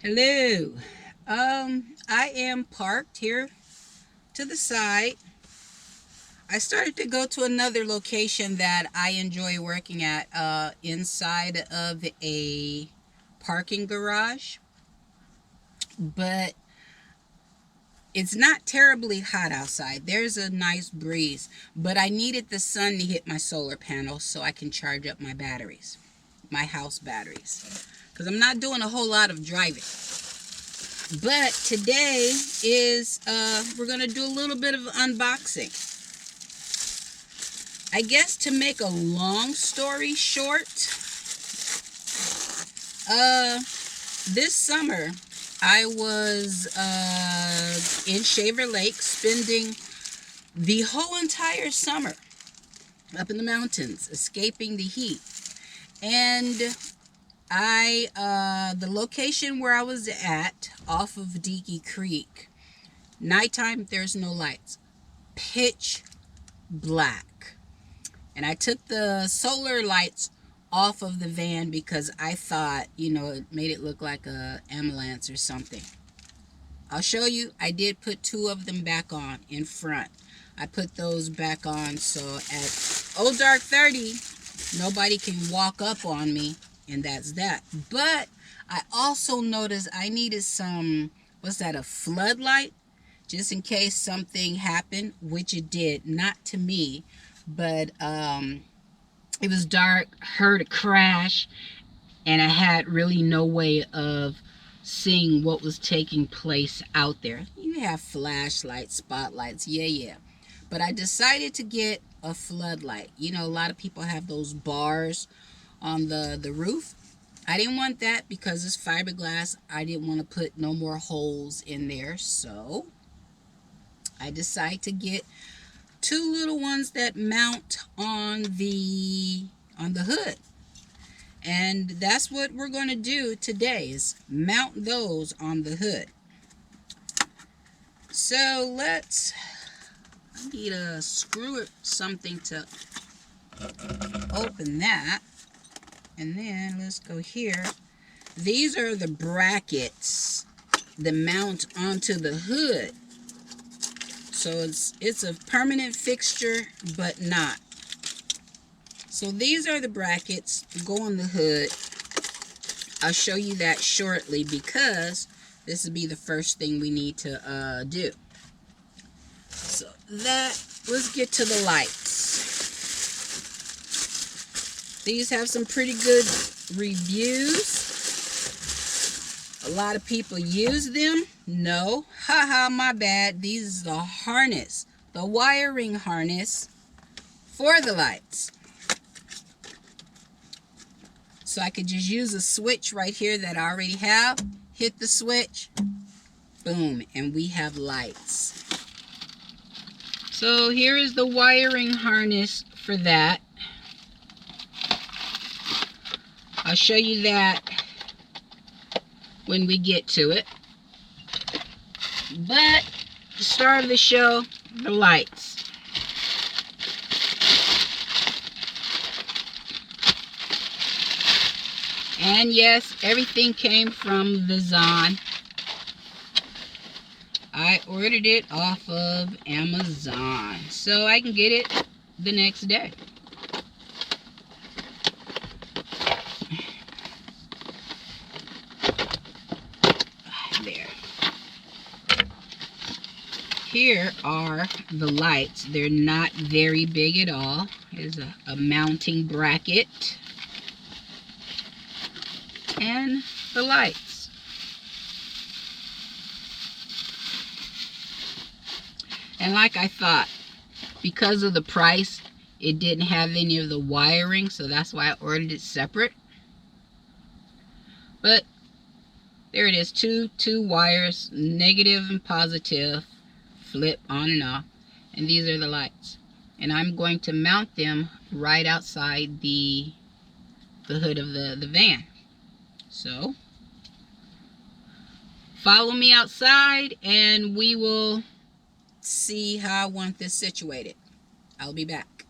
Hello. I am parked here to the side. I started to go to another location that I enjoy working at inside of a parking garage, but it's not terribly hot outside. There's a nice breeze, but I needed the sun to hit my solar panels so I can charge up my batteries, my house batteries, because I'm not doing a whole lot of driving. But today is we're gonna do a little bit of unboxing. I guess to make a long story short, this summer I was in Shaver Lake spending the whole entire summer up in the mountains, escaping the heat. And the location where I was at, off of Deaky Creek, nighttime, there's no lights, pitch black. And I took the solar lights off of the van because I thought, it made it look like a ambulance or something. I'll show you. I did put two of them back on in front. I put those back on so at dark 30, nobody can walk up on me, and that's that. But I also noticed I needed some, a floodlight, just in case something happened, which it did. Not to me, but it was dark, heard a crash, and I had really no way of seeing what was taking place out there. You have flashlights, spotlights, yeah. But I decided to get a floodlight. A lot of people have those bars on the roof. I didn't want that because it's fiberglass. I didn't want to put no more holes in there, so I decided to get two little ones that mount on the hood. And that's what we're going to do today, is mount those on the hood. So I need a screw or something to open that. And then let's go here. These are the brackets that mount onto the hood. So it's a permanent fixture, but not. So these are the brackets that go on the hood. I'll show you that shortly because this will be the first thing we need to do. So let's get to the lights. These have some pretty good reviews. A lot of people use them. No, haha, my bad. These is the harness, the wiring harness for the lights. So I could just use a switch right here that I already have. Hit the switch, boom, and we have lights. So here is the wiring harness for that. I'll show you that when we get to it. But the start of the show, the lights. And yes, everything came from the Zon. I ordered it off of Amazon, so I can get it the next day. There. Here are the lights. They're not very big at all. Here's a mounting bracket. And the lights. And like I thought, because of the price, it didn't have any of the wiring, so that's why I ordered it separate. But there it is, two wires, negative and positive, flip on and off. And these are the lights. And I'm going to mount them right outside the hood of the van. So follow me outside and we will see how I want this situated. I'll be back.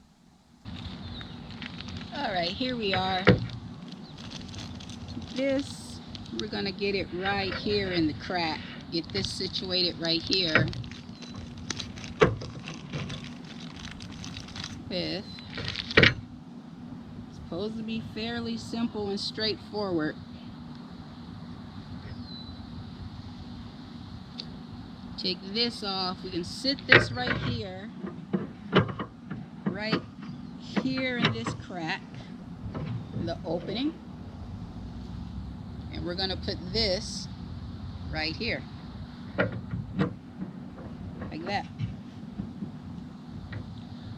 All right, here we are. This We're gonna get it right here in the crack. Get this situated right here with, it's supposed to be fairly simple and straightforward. Take this off. We can sit this right here in this crack, in the opening, and we're going to put this right here, like that,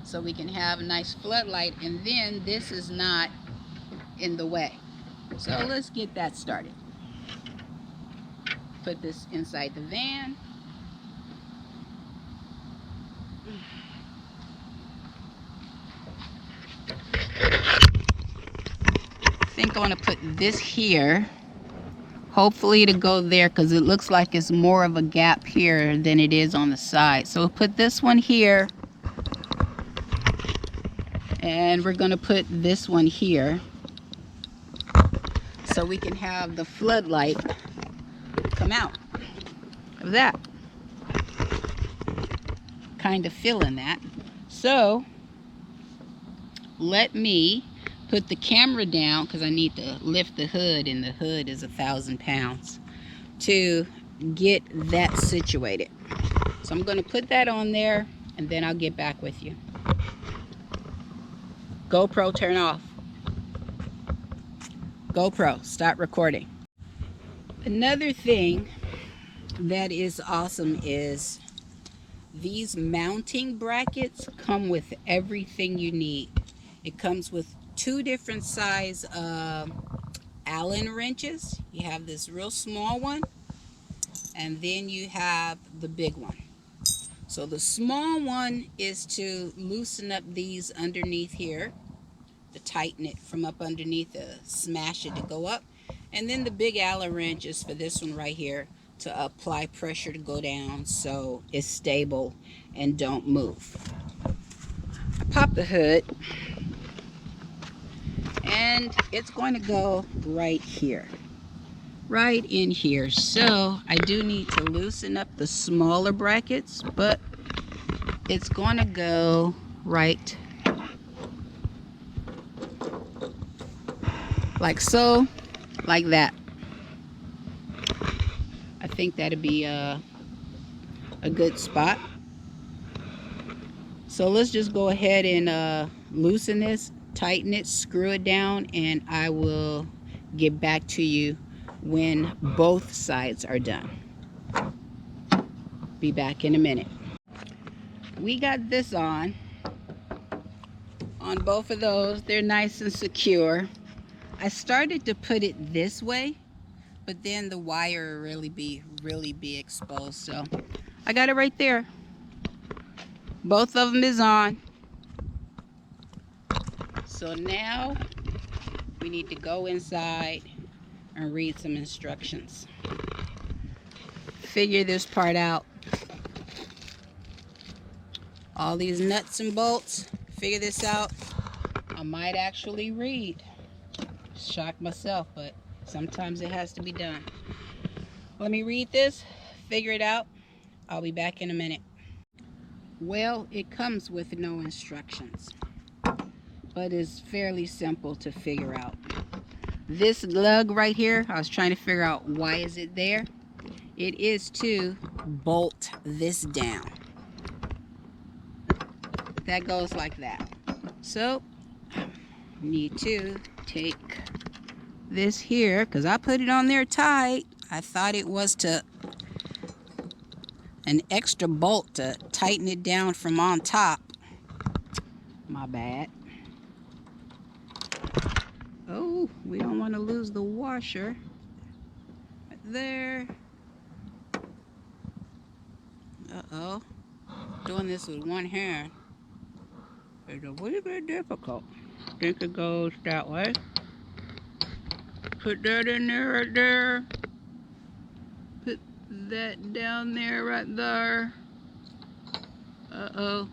so we can have a nice floodlight, and then this is not in the way. So let's get that started. Put this inside the van. I think I want to put this here, hopefully to go there, because it looks like it's more of a gap here than it is on the side. So we'll put this one here, and we're going to put this one here so we can have the floodlight come out of that. Kind of feeling that. So let me put the camera down, because I need to lift the hood, and the hood is 1,000 pounds, to get that situated. So I'm going to put that on there, and then I'll get back with you. GoPro, turn off. GoPro, stop recording. Another thing that is awesome is these mounting brackets come with everything you need. It comes with 2 different size Allen wrenches. You have this real small one, and then you have the big one. So the small one is to loosen up these underneath here, to tighten it from up underneath, to smash it to go up. And then the big Allen wrench is for this one right here, to apply pressure to go down so it's stable and don't move. I pop the hood, and it's going to go right here, right in here. So I do need to loosen up the smaller brackets, but it's going to go right like so, like that. I think that'd be a good spot. So let's just go ahead and loosen this, tighten it, screw it down, and I will get back to you when both sides are done. Be back in a minute. We got this on both of those. They're nice and secure. I started to put it this way, but then the wire really be exposed. So I got it right there. Both of them is on. So now we need to go inside and read some instructions. Figure this part out. All these nuts and bolts, figure this out. I might actually read. Shock myself, but sometimes it has to be done. Let me read this, figure it out. I'll be back in a minute. Well, it comes with no instructions, but it's fairly simple to figure out. This lug right here, I was trying to figure out why is it there. It is to bolt this down. That goes like that. So need to take this here, because I put it on there tight. I thought it was to an extra bolt to tighten it down from on top. My bad. Oh, we don't want to lose the washer. Right there. Uh-oh. Doing this with one hand is a little bit difficult. I think it goes that way. Put that in there right there. Put that down there right there. Uh-oh.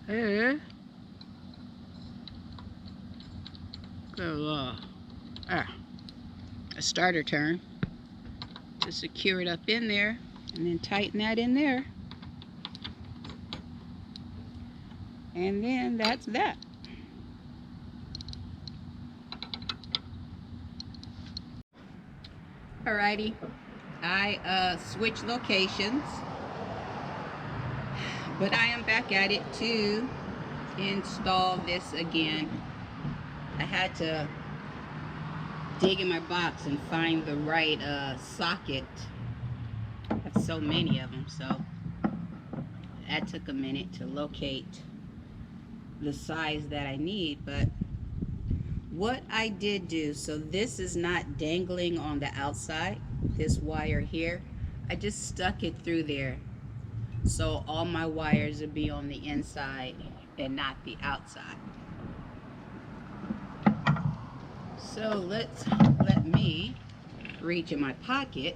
There. Go, a starter turn to secure it up in there, and then tighten that in there. And then that's that. Alrighty, I switched locations, but I am back at it to install this again. I had to dig in my box and find the right socket. I have so many of them, so that took a minute to locate the size that I need. But what I did do, so this is not dangling on the outside, this wire here, I just stuck it through there, so all my wires would be on the inside and not the outside. So let me reach in my pocket.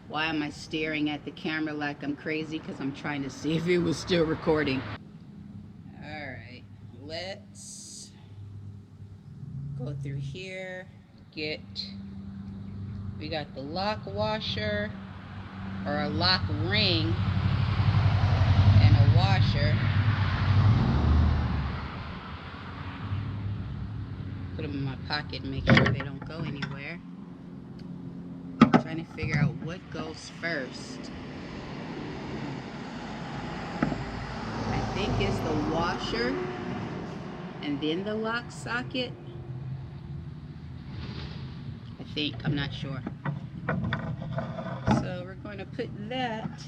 Why am I staring at the camera like I'm crazy? Because I'm trying to see if it was still recording. Alright, let's go through here. We got the lock washer, or a lock ring, and a washer. Put them in my pocket and make sure they don't go anywhere. I'm trying to figure out what goes first. I think it's the washer and then the lock socket. I think, I'm not sure. So we're going to put that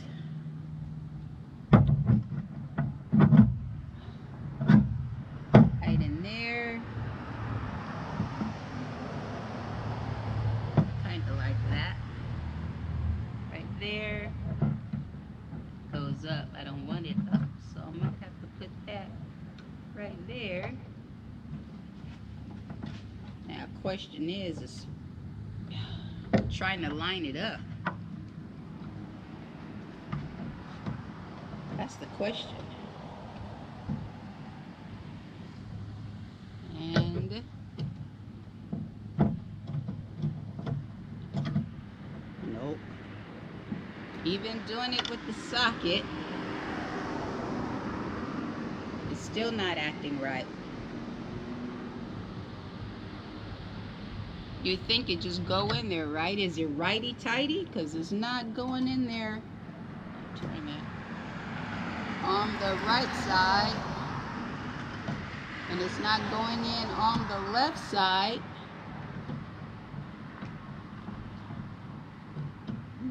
right in there. Kind of like that. Right there. Goes up. I don't want it up, so I'm going to have to put that right there. Now, question is trying to line it up. That's the question. And nope. Even doing it with the socket, it's still not acting right. You think it just go in there, right? Is it righty-tighty? Because it's not going in there. Turn it on the right side, and it's not going in on the left side.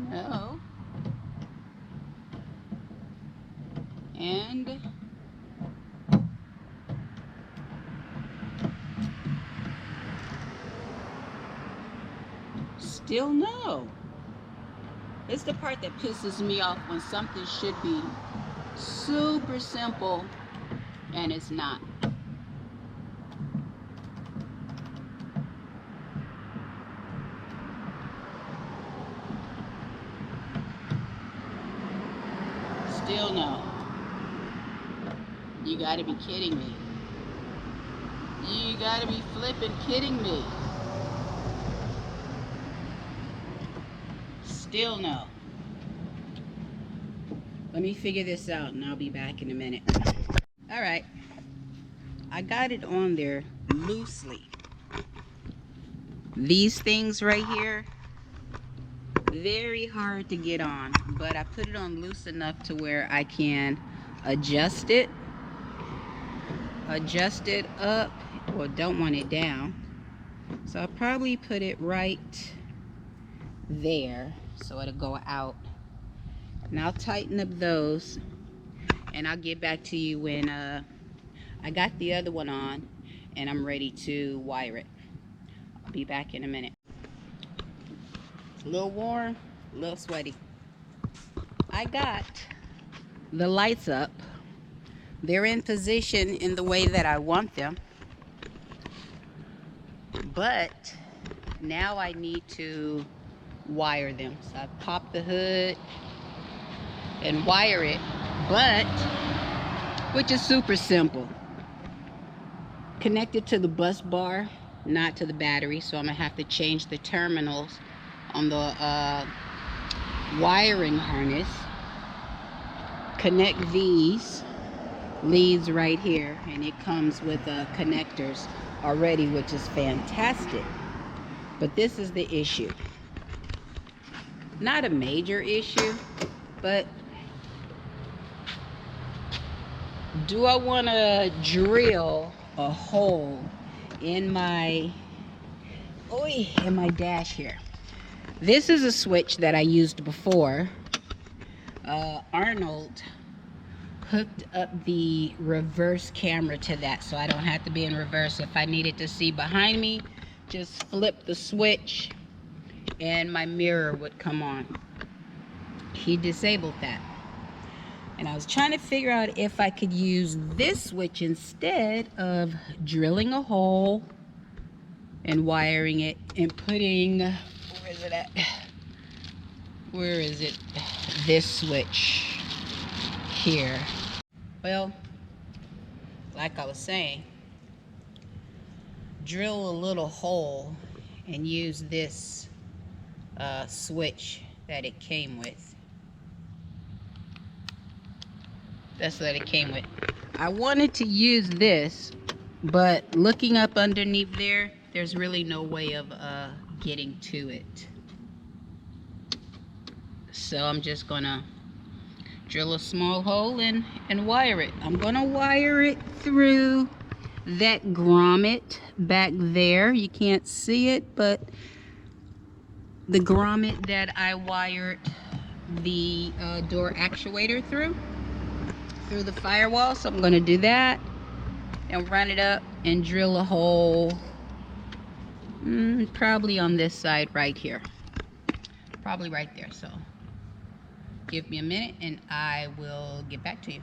No. And still no. It's the part that pisses me off when something should be super simple and it's not. Still no. You gotta be kidding me. You gotta be flipping kidding me. Still no. Let me figure this out and I'll be back in a minute. Alright. I got it on there loosely. These things right here, very hard to get on, but I put it on loose enough to where I can adjust it up, or don't want it down. So I'll probably put it right there so it'll go out. And I'll tighten up those, and I'll get back to you when I got the other one on and I'm ready to wire it. I'll be back in a minute. It's a little warm, a little sweaty. I got the lights up. They're in position in the way that I want them. But now I need to wire them. So I pop the hood and wire it, which is super simple. Connect it to the bus bar not to the battery, so I'm gonna have to change the terminals on the wiring harness, connect these leads right here, and it comes with connectors already, which is fantastic. But this is the issue. Not a major issue, but do I want to drill a hole in my dash here? This is a switch that I used before. Arnold hooked up the reverse camera to that, so I don't have to be in reverse. If I needed to see behind me, just flip the switch and my mirror would come on. He disabled that. And I was trying to figure out if I could use this switch instead of drilling a hole and wiring it and putting, where is it at? Where is it? This switch here. Well, like I was saying, drill a little hole and use this switch that it came with. That's what it came with. I wanted to use this, but looking up underneath there, there's really no way of getting to it. So I'm just gonna drill a small hole and wire it. I'm gonna wire it through that grommet back there. You can't see it, but the grommet that I wired the door actuator through the firewall. So I'm gonna do that and run it up and drill a hole probably on this side right here, probably right there. So give me a minute and I will get back to you.